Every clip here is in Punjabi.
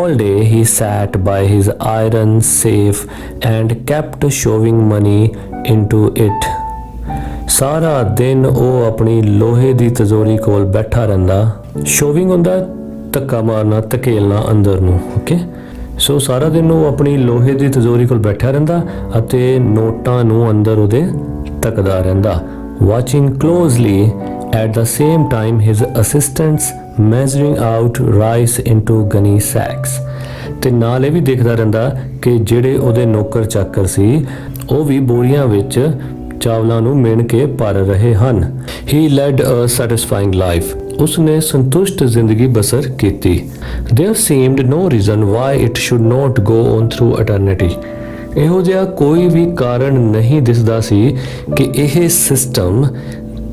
All day he sat by his iron safe and kept shoving money into it. ਸਾਰਾ ਦਿਨ ਉਹ ਆਪਣੀ ਲੋਹੇ ਦੀ ਤਿਜੋਰੀ ਕੋਲ ਬੈਠਾ ਰਹਿੰਦਾ। ਸ਼ੋਵਿੰਗ ਹੁੰਦਾ ਧੱਕਾ ਮਾਰਨਾ, ਧਕੇਲਣਾ ਅੰਦਰ ਨੂੰ। ਓਕੇ, ਸੋ ਸਾਰਾ ਦਿਨ ਉਹ ਆਪਣੀ ਲੋਹੇ ਦੀ ਤਿਜੋਰੀ ਕੋਲ ਬੈਠਾ ਰਹਿੰਦਾ ਅਤੇ ਨੋਟਾਂ ਨੂੰ ਅੰਦਰ ਉਹਦੇ ਤੱਕਦਾ ਰਹਿੰਦਾ। Watching closely at the same time his assistants measuring out rice into gunny sacks। ਤੇ ਨਾਲ ਇਹ ਵੀ ਦੇਖਦਾ ਰਹਿੰਦਾ ਕਿ ਜਿਹੜੇ ਉਹਦੇ ਨੌਕਰ ਚਾਕਰ ਸੀ ਉਹ ਵੀ ਬੋਰੀਆਂ ਵਿੱਚ ਚਾਵਲਾਂ ਨੂੰ ਮਿਣ ਕੇ ਭਰ ਰਹੇ ਹਨ। He led a satisfying life। ਉਸਨੇ ਸੰਤੁਸ਼ਟ ਜ਼ਿੰਦਗੀ ਬਸਰ ਕੀਤੀ। There seemed no reason why it should not go on through eternity। ਇਹੋ ਜਿਹਾ ਕੋਈ ਵੀ ਕਾਰਨ ਨਹੀਂ ਦਿਸਦਾ ਸੀ ਕਿ ਇਹ ਸਿਸਟਮ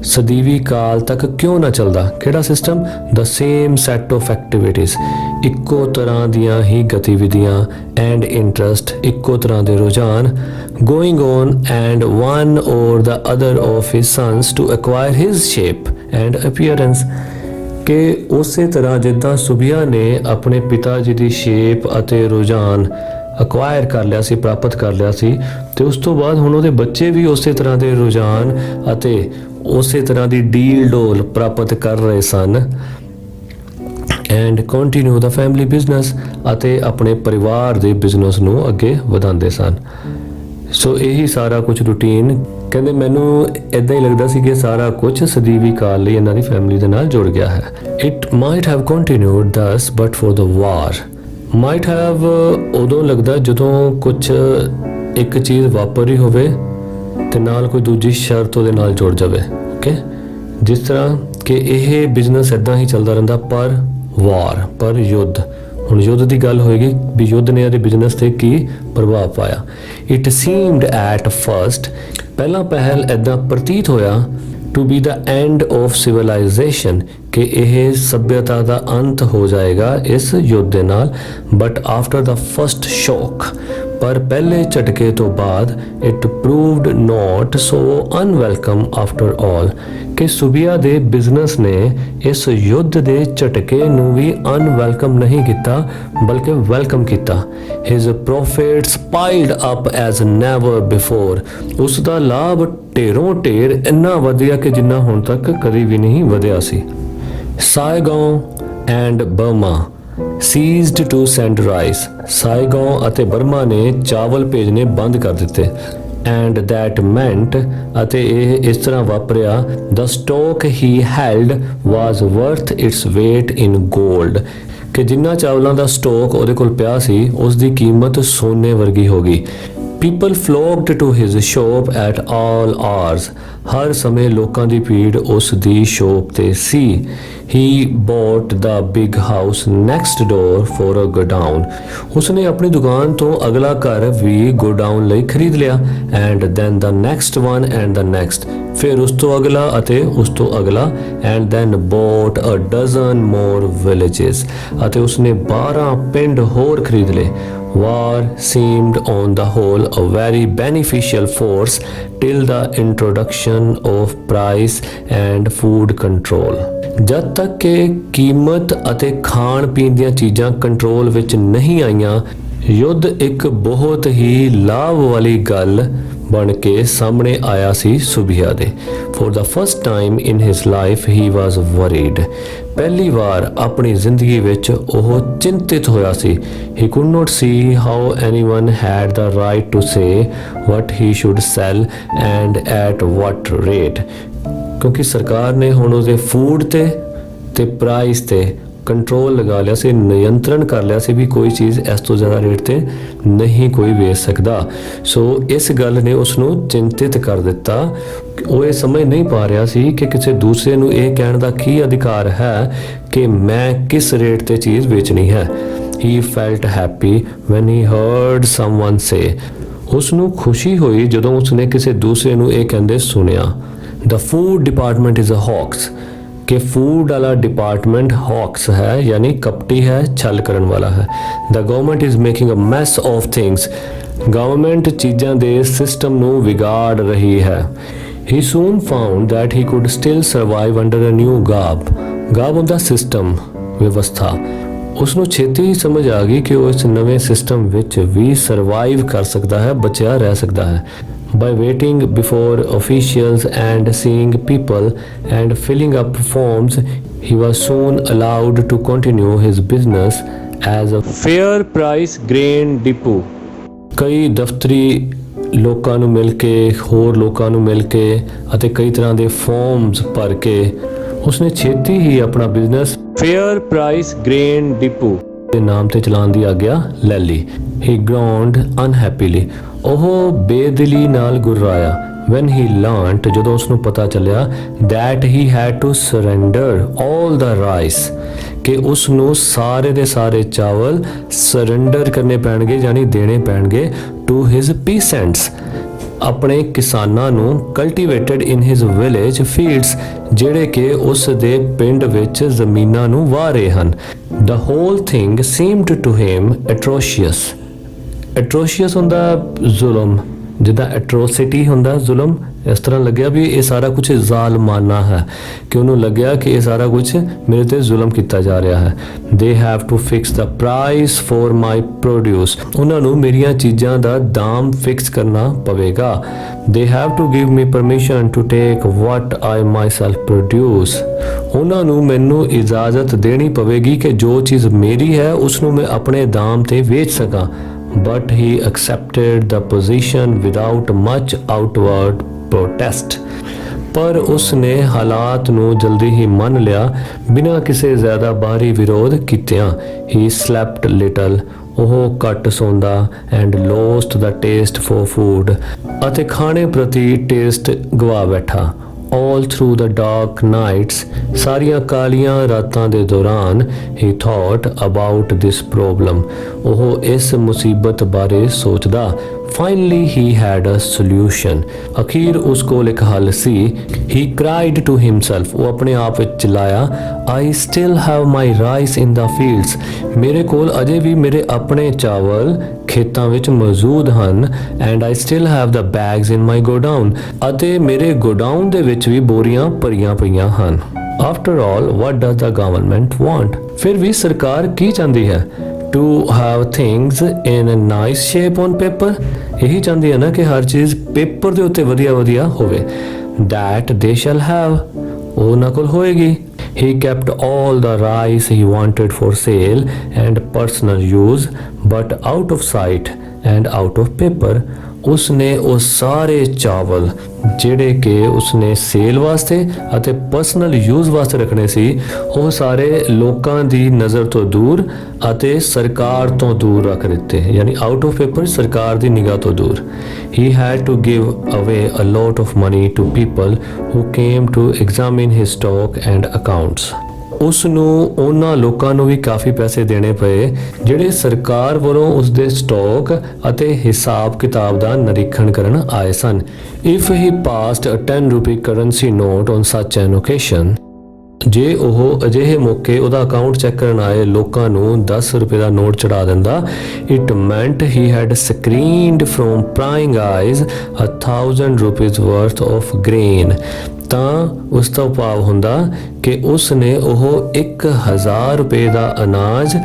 ਸਦੀਵੀ ਕਾਲ ਤੱਕ ਕਿਉਂ ਨਾ ਚੱਲਦਾ। ਕਿਹੜਾ system? The same set of activities, ਇੱਕੋ ਤਰ੍ਹਾਂ ਦੀਆਂ ਹੀ ਗਤੀਵਿਧੀਆਂ ਐਂਡ ਇੰਟਰਸਟ, ਇੱਕੋ ਤਰ੍ਹਾਂ ਦੇ ਰੁਝਾਨ going on and one or the other of his sons to acquire his shape and appearance. ਕਿ ਉਸੇ ਤਰ੍ਹਾਂ ਜਿੱਦਾਂ ਸੁਬੀਆ ਨੇ ਆਪਣੇ ਪਿਤਾ ਜੀ ਦੀ ਸ਼ੇਪ ਅਤੇ ਰੁਝਾਨ ਅਕਵਾਇਰ ਕਰ ਲਿਆ ਸੀ, ਪ੍ਰਾਪਤ ਕਰ ਲਿਆ ਸੀ, ਤੇ ਉਸ ਤੋਂ ਬਾਅਦ ਹੁਣ ਉਹਦੇ ਬੱਚੇ ਵੀ ਉਸੇ ਤਰ੍ਹਾਂ ਦੇ ਰੁਝਾਨ ਅਤੇ ਉਸੇ ਤਰ੍ਹਾਂ ਦੀ ਡੀਲ ਡੋਲ ਪ੍ਰਾਪਤ ਕਰ ਰਹੇ ਸਨ। And continue the family business, ਅਤੇ ਆਪਣੇ ਪਰਿਵਾਰ ਦੇ ਬਿਜ਼ਨਸ ਨੂੰ ਅੱਗੇ ਵਧਾਉਂਦੇ ਸਨ। ਸੋ ਇਹੀ ਸਾਰਾ ਕੁਝ ਰੂਟੀਨ, ਕਹਿੰਦੇ ਮੈਨੂੰ ਇੱਦਾਂ ਹੀ ਲੱਗਦਾ ਸੀ ਕਿ ਸਾਰਾ ਕੁਝ ਸਦੀਵੀ ਕਾਲ ਲਈ ਇਹਨਾਂ ਦੀ ਫੈਮਿਲੀ ਦੇ ਨਾਲ ਜੁੜ ਗਿਆ ਹੈ। It might have continued thus but for the war. Might have ਉਦੋਂ ਲੱਗਦਾ ਜਦੋਂ ਕੁਝ ਇੱਕ ਚੀਜ਼ ਵਾਪਰ ਰਹੀ ਹੋਵੇ ਤੇ ਨਾਲ ਕੋਈ ਦੂਜੀ ਸ਼ਰਤ ਉਹਦੇ ਨਾਲ ਜੁੜ ਜਾਵੇ। ਓਕੇ, ਜਿਸ ਤਰ੍ਹਾਂ ਕਿ ਇਹ ਬਿਜ਼ਨਸ ਇੱਦਾਂ ਹੀ ਚੱਲਦਾ ਰਹਿੰਦਾ ਪਰ ਵਾਰ, ਪਰ ਯੁੱਧ। ਹੁਣ ਯੁੱਧ ਦੀ ਗੱਲ ਹੋਏਗੀ ਵੀ ਯੁੱਧ ਨੇ ਇਹਦੇ ਬਿਜ਼ਨਸ ਤੇ ਕੀ ਪ੍ਰਭਾਵ ਪਾਇਆ। ਇਟ ਸੀਮਡ ਐਟ ਫਸਟ, ਪਹਿਲਾਂ ਪਹਿਲ ਇੱਦਾਂ ਪ੍ਰਤੀਤ ਹੋਇਆ to be the end of civilisation, ਕਿ ਇਹ ਸਭਿਅਤਾ ਦਾ ਅੰਤ ਹੋ ਜਾਏਗਾ ਇਸ ਯੁੱਧ ਦੇ ਨਾਲ। ਬਟ ਆਫਟਰ ਦ ਫਸਟ ਸ਼ੌਕ, ਪਰ ਪਹਿਲੇ ਝਟਕੇ ਤੋਂ ਬਾਅਦ it proved not so unwelcome after all, ਕਿ ਸੁਬੀਆ ਦੇ ਬਿਜ਼ਨਸ ਨੇ ਇਸ ਯੁੱਧ ਦੇ ਝਟਕੇ ਨੂੰ ਵੀ ਅਨਵੈਲਕਮ ਨਹੀਂ ਕੀਤਾ ਬਲਕਿ ਵੈਲਕਮ ਕੀਤਾ। His profits piled up as never before, ਉਸ ਦਾ ਲਾਭ ਢੇਰੋਂ ਢੇਰ ਇੰਨਾ ਵਧਿਆ ਕਿ ਜਿੰਨਾ ਹੁਣ ਤੱਕ ਕਦੀ ਵੀ ਨਹੀਂ ਵਧਿਆ ਸੀ। Saigon and Burma ceased to send rice, Saigon ਅਤੇ ਬਰਮਾ ਨੇ ਚਾਵਲ ਭੇਜਣੇ ਬੰਦ ਕਰ ਦਿੱਤੇ। ਐਂਡ ਦੈਟ ਮੈਂਟ, ਅਤੇ ਇਹ ਇਸ ਤਰ੍ਹਾਂ ਵਾਪਰਿਆ, the stock he held was worth its weight in gold, ਕਿ ਜਿੰਨਾ ਚਾਵਲਾਂ ਦਾ ਸਟਾਕ ਉਹਦੇ ਕੋਲ ਪਿਆ ਸੀ ਉਸ ਦੀ ਕੀਮਤ ਸੋਨੇ ਵਰਗੀ ਹੋ ਗਈ। People flocked to his shop at all hours, ਹਰ ਸਮੇਂ ਲੋਕਾਂ ਦੀ ਭੀੜ ਉਸ ਦੀ ਸ਼ੋਪ ਤੇ ਸੀ। He bought the big house next door for a godown, ਉਸਨੇ ਆਪਣੀ ਦੁਕਾਨ ਤੋਂ ਅਗਲਾ ਘਰ ਵੀ ਗੋਡਾਊਨ ਲਈ ਖਰੀਦ ਲਿਆ। And then the next one and the next, ਫਿਰ ਉਸ ਤੋਂ ਅਗਲਾ ਅਤੇ ਉਸ ਤੋਂ ਅਗਲਾ। And then bought a dozen more villages, ਅਤੇ ਉਸਨੇ 12 ਪਿੰਡ ਹੋਰ ਖਰੀਦ ਲਏ। War seemed on the whole a very beneficial force till the introduction of price and food control। ਜਦ ਤੱਕ ਕਿ ਕੀਮਤ ਅਤੇ ਖਾਣ ਪੀਣ ਦੀਆਂ ਚੀਜ਼ਾਂ ਕੰਟਰੋਲ ਵਿੱਚ ਨਹੀਂ ਆਈਆਂ, ਯੁੱਧ ਇੱਕ ਬਹੁਤ ਹੀ ਲਾਭ ਵਾਲੀ ਗੱਲ ਬਣ ਕੇ ਸਾਹਮਣੇ ਆਇਆ ਸੀ ਸੁਬੀਆ ਦੇ। For the first time in his life he was worried, ਪਹਿਲੀ ਵਾਰ ਆਪਣੀ ਜ਼ਿੰਦਗੀ ਵਿੱਚ ਉਹ ਚਿੰਤਿਤ ਹੋਇਆ ਸੀ। He could not see how anyone had the right to say what he should sell and at what rate, ਕਿਉਂਕਿ ਸਰਕਾਰ ਨੇ ਹੁਣ ਉਹਦੇ ਫੂਡ ਤੇ ਪ੍ਰਾਈਸ ਤੇ ਕੰਟਰੋਲ ਲਗਾ ਲਿਆ ਸੀ, ਨਿਯੰਤਰਣ ਕਰ ਲਿਆ ਸੀ ਵੀ ਕੋਈ ਚੀਜ਼ ਇਸ ਤੋਂ ਜ਼ਿਆਦਾ ਰੇਟ ਤੇ ਨਹੀਂ ਕੋਈ ਵੇਚ ਸਕਦਾ। ਸੋ ਇਸ ਗੱਲ ਨੇ ਉਸ ਨੂੰ ਚਿੰਤਿਤ ਕਰ ਦਿੱਤਾ। ਉਹ ਇਹ ਸਮਝ ਨਹੀਂ ਪਾ ਰਿਹਾ ਸੀ ਕਿ ਕਿਸੇ ਦੂਸਰੇ ਨੂੰ ਇਹ ਕਹਿਣ ਦਾ ਕੀ ਅਧਿਕਾਰ ਹੈ ਕਿ ਮੈਂ ਕਿਸ ਰੇਟ ਤੇ ਚੀਜ਼ ਵੇਚਣੀ ਹੈ। He felt happy when he heard someone say, ਉਸ ਨੂੰ ਖੁਸ਼ੀ ਹੋਈ ਜਦੋਂ ਉਸਨੇ ਕਿਸੇ ਦੂਸਰੇ ਨੂੰ ਇਹ ਕਹਿੰਦੇ ਸੁਣਿਆ। The food department is a hoax, कि फूड वाला डिपार्टमेंट हॉक्स है, यानी कपटी है, छल करन वाला है। The government is making a mess of things, government चीज़ां दे सिस्टम नूं विगाड़ रही है। He soon found that he could still survive under a new garb, garb हुंदा सिस्टम, व्यवस्था। ਉਸਨੂੰ ਛੇਤੀ ਹੀ ਸਮਝ ਆ ਗਈ ਕਿ ਉਹ ਇਸ ਨਵੇਂ ਸਿਸਟਮ ਵਿੱਚ ਵੀ ਸਰਵਾਈਵ ਕਰ ਸਕਦਾ ਹੈ, ਬਚਿਆ ਰਹਿ ਸਕਦਾ ਹੈ। By waiting before officials and seeing people and filling up forms, he was soon allowed to continue his business as a fair price grain depot. ਕਈ ਦਫ਼ਤਰੀ ਲੋਕਾਂ ਨੂੰ ਮਿਲ ਕੇ, ਹੋਰ ਲੋਕਾਂ ਨੂੰ ਮਿਲ ਕੇ ਅਤੇ ਕਈ ਤਰ੍ਹਾਂ ਦੇ ਫਾਰਮਸ ਭਰ ਕੇ ਉਸਨੇ ਛੇਤੀ ਹੀ ਆਪਣਾ business fair price grain depot ਦੇ ਨਾਮ ਤੇ ਚਲਾਉਣ ਦੀ ਆਗਿਆ ਲੈ ਲਈ। ਹੀ groaned unhappily. ਉਹ ਬੇਦਿਲੀ ਨਾਲ ਗੁਰਰਾਇਆ। when he learnt, ਜਦੋਂ ਉਸਨੂੰ ਪਤਾ ਚੱਲਿਆ that he had to surrender all the rice, ਕਿ ਉਸਨੂੰ ਸਾਰੇ ਦੇ ਸਾਰੇ ਚਾਵਲ ਸਰੈਂਡਰ ਕਰਨੇ ਪੈਣਗੇ, ਯਾਨੀ ਦੇਣੇ ਪੈਣਗੇ to his peasants, ਆਪਣੇ ਕਿਸਾਨਾਂ ਨੂੰ cultivated in his village fields, ਜਿਹੜੇ ਕਿ ਉਸ ਦੇ ਪਿੰਡ ਵਿੱਚ ਜ਼ਮੀਨਾਂ ਨੂੰ ਵਾਹ ਰਹੇ ਹਨ। The whole thing seemed to him atrocious. Atrocious ਹੁੰਦਾ ਜ਼ੁਲਮ, ਜਿੱਦਾਂ ਐਟਰੋਸਿਟੀ ਹੁੰਦਾ ਜ਼ੁਲਮ, ਇਸ ਤਰ੍ਹਾਂ ਲੱਗਿਆ ਵੀ ਇਹ ਸਾਰਾ ਕੁਝ ਜ਼ਾਲਮਾਨਾ ਹੈ, ਕਿ ਉਹਨੂੰ ਲੱਗਿਆ ਕਿ ਇਹ ਸਾਰਾ ਕੁਝ ਮੇਰੇ ਤੇ ਜ਼ੁਲਮ ਕੀਤਾ ਜਾ ਰਿਹਾ ਹੈ। They have to fix the price for my produce. ਉਹਨਾਂ ਨੂੰ ਮੇਰੀਆਂ ਚੀਜ਼ਾਂ ਦਾ ਦਾਮ ਫਿਕਸ ਕਰਨਾ ਪਵੇਗਾ। They have to give me permission to take what I myself produce. ਉਹਨਾਂ ਨੂੰ ਮੈਨੂੰ ਇਜਾਜ਼ਤ ਦੇਣੀ ਪਵੇਗੀ ਕਿ ਜੋ ਚੀਜ਼ ਮੇਰੀ ਹੈ ਉਸ ਨੂੰ ਮੈਂ ਆਪਣੇ ਦਾਮ ਤੇ ਵੇਚ ਸਕਾਂ। But he accepted the position without much outward protest. ਪਰ ਉਸਨੇ ਹਾਲਾਤ ਨੂੰ ਜਲਦੀ ਹੀ ਮੰਨ ਲਿਆ ਬਿਨਾਂ ਕਿਸੇ ਜ਼ਿਆਦਾ ਬਾਹਰੀ ਵਿਰੋਧ ਕੀਤਿਆਂ। He slept little. ਉਹ ਘੱਟ ਸੌਂਦਾ and lost the taste for food. ਅਤੇ ਖਾਣੇ ਪ੍ਰਤੀ ਟੇਸਟ ਗਵਾ ਬੈਠਾ। All through the dark nights, ਸਾਰੀਆਂ ਕਾਲੀਆਂ ਰਾਤਾਂ ਦੇ ਦੌਰਾਨ he thought about this problem. ਉਹ ਇਸ ਮੁਸੀਬਤ ਬਾਰੇ ਸੋਚਦਾ। Finally he had a solution. ਅਖੀਰ ਉਸ ਕੋਲ ਇੱਕ ਹੱਲ ਸੀ। He cried to himself. ਉਹ ਆਪਣੇ ਆਪ ਵਿੱਚ ਚਿਲਾਇਆ, I still have my rice in the fields. ਮੇਰੇ ਕੋਲ ਅਜੇ ਵੀ ਮੇਰੇ ਆਪਣੇ ਚਾਵਲ ਖੇਤਾਂ ਵਿੱਚ ਮੌਜੂਦ ਹਨ। And I still have the bags in my godown. ਅਤੇ ਮੇਰੇ ਗੋਡਾਊਨ ਦੇ ਵਿੱਚ ਵੀ ਬੋਰੀਆਂ ਭਰੀਆਂ ਪਈਆਂ ਹਨ। After all, what does the government want? ਫਿਰ ਵੀ ਸਰਕਾਰ ਕੀ ਚਾਹੁੰਦੀ ਹੈ? To have things in a nice shape on paper. ਇਹੀ ਚਾਹੁੰਦੀ ਹੈ ਨਾ ਕਿ ਹਰ ਚੀਜ਼ ਪੇਪਰ ਦੇ ਉੱਤੇ ਵਧੀਆ ਹੋਵੇ। That they shall have. ਉਹ ਉਹਨਾਂ ਕੋਲ ਹੋਏਗੀ। He kept all the rice he wanted for sale and personal use, but out of sight and out of paper. ਉਸਨੇ ਉਹ ਸਾਰੇ ਚਾਵਲ ਜਿਹੜੇ ਕਿ ਉਸਨੇ ਸੇਲ ਵਾਸਤੇ ਅਤੇ ਪਰਸਨਲ ਯੂਜ਼ ਵਾਸਤੇ ਰੱਖਣੇ ਸੀ, ਉਹ ਸਾਰੇ ਲੋਕਾਂ ਦੀ ਨਜ਼ਰ ਤੋਂ ਦੂਰ ਅਤੇ ਸਰਕਾਰ ਤੋਂ ਦੂਰ ਰੱਖ ਦਿੱਤੇ, ਯਾਨੀ ਆਊਟ ਆਫ ਪੇਪਰ, ਸਰਕਾਰ ਦੀ ਨਿਗਾਹ ਤੋਂ ਦੂਰ। He had to give away a lot of money to people who came to examine his stock and accounts. ਉਸ ਨੂੰ ਉਹਨਾਂ ਲੋਕਾਂ ਨੂੰ ਵੀ ਕਾਫੀ ਪੈਸੇ ਦੇਣੇ ਪਏ ਜਿਹੜੇ ਸਰਕਾਰ ਵੱਲੋਂ ਉਸ ਦੇ ਸਟਾਕ ਅਤੇ ਹਿਸਾਬ ਕਿਤਾਬ ਦਾ ਨਿਰੀਖਣ ਕਰਨ ਆਏ ਸਨ। If he passed a 10 rupee currency note on such an occasion, ਜੇ ਉਹ ਅਜਿਹੇ ਮੌਕੇ ਉਹਦਾ ਅਕਾਊਂਟ ਚੈੱਕ ਕਰਨ ਆਏ ਲੋਕਾਂ ਨੂੰ 10 ਰੁਪਏ ਦਾ ਨੋਟ ਚੜਾ ਦਿੰਦਾ, it meant he had screened from prying eyes 1,000 rupees worth of grain. ਤਾਂ ਉਸ ਦਾ ਭਾਵ ਹੁੰਦਾ ਕਿ ਉਸ ਨੇ ਉਹ 1000 ਰੁਪਏ ਦਾ ਅਨਾਜ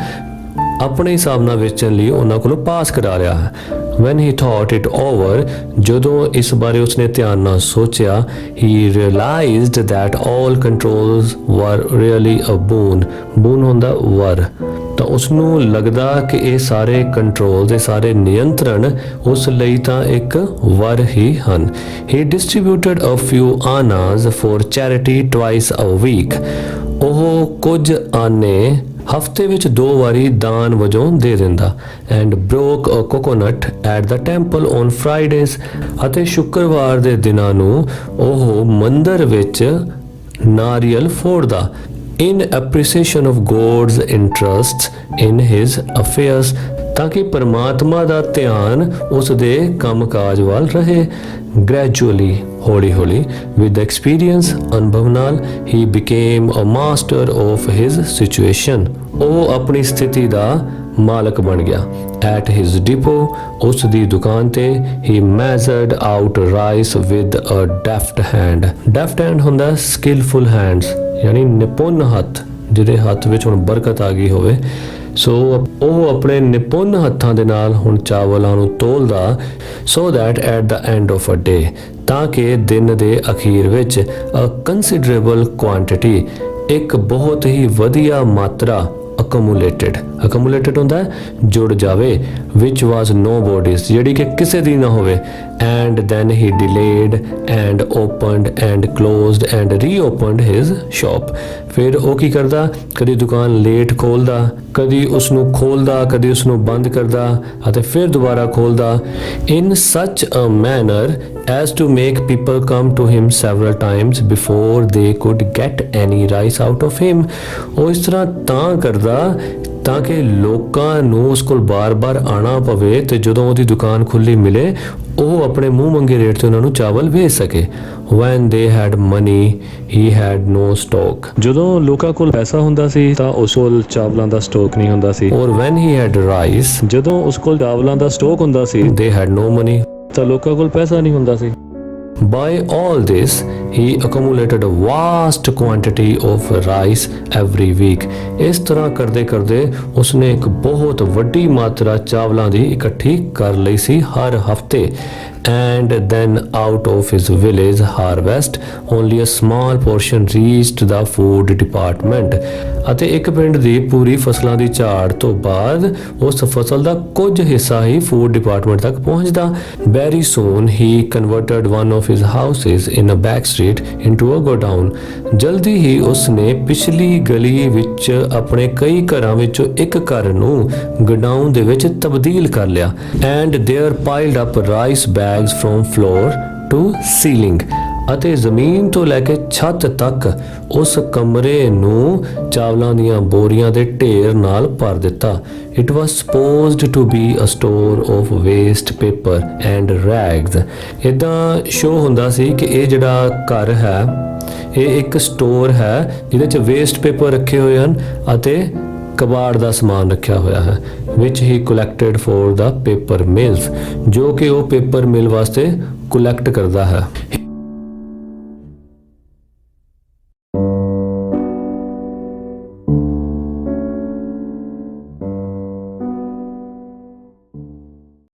ਆਪਣੇ ਹਿਸਾਬ ਨਾਲ ਵੇਚਣ ਲਈ ਉਹਨਾਂ ਕੋਲੋਂ ਪਾਸ ਕਰਾ ਲਿਆ ਹੈ। When he thought it over, ਜਦੋਂ ਇਸ ਬਾਰੇ ਉਸਨੇ ਧਿਆਨ ਨਾਲ ਸੋਚਿਆ, he realized that all controls were really a boon. boon ਹੁੰਦਾ ਵਰ। ਤਾਂ ਉਸਨੂੰ ਲੱਗਦਾ ਕਿ ਇਹ ਸਾਰੇ ਕੰਟਰੋਲ, ਇਹ ਸਾਰੇ ਨਿਯੰਤਰਣ ਉਸ ਲਈ ਤਾਂ ਇੱਕ ਵਰ ਹੀ ਹਨ। He distributed a few annas for charity twice a week. ਉਹ ਕੁਝ ਆਨੇ ਹਫਤੇ ਵਿੱਚ 2 ਵਾਰੀ ਦਾਨ ਵਜੋਂ ਦੇ ਦਿੰਦਾ। And broke a coconut at the temple on Fridays, ਅਤੇ ਸ਼ੁੱਕਰਵਾਰ ਦੇ ਦਿਨਾਂ ਨੂੰ ਉਹ ਮੰਦਰ ਵਿੱਚ ਨਾਰੀਅਲ ਫੋੜਦਾ। In appreciation of God's interest in his affairs, ਤਾਂ ਕਿ ਪਰਮਾਤਮਾ ਦਾ ਧਿਆਨ ਉਸ ਦੇ ਕੰਮਕਾਜ ਵੱਲ ਰਹੇ। ਗ੍ਰੈਜੂਅਲੀ, ਹੌਲੀ ਵਿਦ ਐਕਸਪੀਰੀਅੰਸ, ਅਨੁਭਵ ਨਾਲ, he became a master of his situation, ਉਹ ਆਪਣੀ ਸਥਿਤੀ ਦਾ ਮਾਲਕ ਬਣ ਗਿਆ। ਐਟ ਹਿਜ਼ ਡਿਪੋ, ਉਸ ਦੀ ਦੁਕਾਨ ਤੇ, he measured out rice with a deft hand. Deft hand ਹੁੰਦਾ ਸਕਿਲਫੁਲ ਹੈਂਡਸ, ਯਾਨੀ ਨਿਪੁੰਨ ਹੱਥ, ਜਿਹਦੇ ਹੱਥ ਵਿੱਚ ਹੁਣ ਬਰਕਤ ਆ ਗਈ ਹੋਵੇ। ਸੋ ਉਹ ਆਪਣੇ ਨਿਪੁੰਨ ਹੱਥਾਂ ਦੇ ਨਾਲ ਹੁਣ ਚਾਵਲਾਂ ਨੂੰ ਤੋਲਦਾ so that at the end of a day ਤਾਂ ਕਿ ਦਿਨ ਦੇ ਅਖੀਰ ਵਿੱਚ a considerable quantity ਇੱਕ ਬਹੁਤ ਹੀ ਵਧੀਆ ਮਾਤਰਾ accumulated ਹੁੰਦਾ ਹੈ ਜੁੜ ਜਾਵੇ which was nobody's ਜਿਹੜੀ ਕਿ ਕਿਸੇ ਦੀ ਨਾ ਹੋਵੇ and then he delayed and opened and closed and reopened his shop ਫਿਰ ਉਹ ਕੀ ਕਰਦਾ ਕਦੀ ਦੁਕਾਨ ਲੇਟ ਖੋਲਦਾ ਕਦੀ ਉਸ ਨੂੰ ਖੋਲਦਾ ਕਦੀ ਉਸ ਨੂੰ ਬੰਦ ਕਰਦਾ ਅਤੇ ਫਿਰ ਦੁਬਾਰਾ ਖੋਲਦਾ in such a manner as to make people come to him several times before they could get any rice out of him ਉਹ ਇਸ ਤਰ੍ਹਾਂ ਤਾਂ ਕਰਦਾ ਤਾਂ ਕਿ ਲੋਕਾਂ ਨੂੰ ਉਸ ਕੋਲ ਬਾਰ-ਬਾਰ ਆਣਾ ਪਵੇ ਤੇ ਜਦੋਂ ਉਹਦੀ ਦੁਕਾਨ ਖੁੱਲੀ ਮਿਲੇ ਉਹ ਆਪਣੇ ਮੂੰਹ ਮੰਗੇ ਰੇਟ ਤੇ ਉਹਨਾਂ ਨੂੰ ਚਾਵਲ ਵੇਚ ਸਕੇ when they had money he had no stock ਜਦੋਂ ਲੋਕਾਂ ਕੋਲ ਪੈਸਾ ਹੁੰਦਾ ਸੀ ਤਾਂ ਉਸ ਕੋਲ ਚਾਵਲਾਂ ਦਾ ਸਟਾਕ ਨਹੀਂ ਹੁੰਦਾ ਸੀ or when he had rice ਜਦੋਂ ਉਸ ਕੋਲ ਚਾਵਲਾਂ ਦਾ ਸਟਾਕ ਹੁੰਦਾ ਸੀ they had no money ਤਾਂ ਲੋਕਾਂ ਕੋਲ ਪੈਸਾ ਨਹੀਂ ਹੁੰਦਾ ਸੀ By all this, he accumulated a vast quantity of rice every week. ਇਸ ਤਰ੍ਹਾਂ ਕਰਦੇ ਕਰਦੇ ਉਸਨੇ ਇੱਕ ਬਹੁਤ ਵੱਡੀ ਮਾਤਰਾ ਚਾਵਲਾਂ ਦੀ ਇਕੱਠੀ ਕਰ ਲਈ ਸੀ ਹਰ ਹਫਤੇ and then out of his village harvest only a small portion reached the food department ਅਤੇ ਇੱਕ ਪਿੰਡ ਦੀ ਪੂਰੀ ਫਸਲਾਂ ਦੀ ਝਾੜ ਤੋਂ ਬਾਅਦ ਉਸ ਫਸਲ ਦਾ ਕੁਝ ਹਿੱਸਾ ਹੀ ਫੂਡ ਡਿਪਾਰਟਮੈਂਟ ਤੱਕ ਪਹੁੰਚਦਾ very soon he converted one of his houses in a back street into a godown ਜਲਦੀ ਹੀ ਉਸਨੇ ਪਿਛਲੀ ਗਲੀ ਵਿੱਚ ਆਪਣੇ ਕਈ ਘਰਾਂ ਵਿੱਚੋਂ ਇੱਕ ਘਰ ਨੂੰ ਗੋਡਾਊਨ ਦੇ ਵਿੱਚ ਤਬਦੀਲ ਕਰ ਲਿਆ and there piled up rice bags from floor to ceiling ਅਤੇ ਜ਼ਮੀਨ ਤੋਂ ਲੈ ਕੇ ਛੱਤ ਤੱਕ ਉਸ ਕਮਰੇ ਨੂੰ ਚਾਵਲਾਂ ਦੀਆਂ ਬੋਰੀਆਂ ਦੇ ਢੇਰ ਨਾਲ ਭਰ ਦਿੱਤਾ it was supposed to be a store of waste paper and rags ਇਦਾਂ ਸ਼ੋ ਹੁੰਦਾ ਸੀ ਕਿ ਇਹ ਜਿਹੜਾ ਘਰ ਹੈ ਇਹ ਇੱਕ ਸਟੋਰ ਹੈ ਜਿਹਦੇ 'ਚ ਵੇਸਟ ਪੇਪਰ ਰੱਖੇ ਹੋਏ ਹਨ ਅਤੇ ਕਬਾੜ ਦਾ ਸਮਾਨ ਰੱਖਿਆ ਹੋਇਆ ਹੈ which he collected for the paper mills ਜੋ ਕਿ ਉਹ ਪੇਪਰ ਮਿਲ ਵਾਸਤੇ ਕਲੈਕਟ ਕਰਦਾ ਹੈ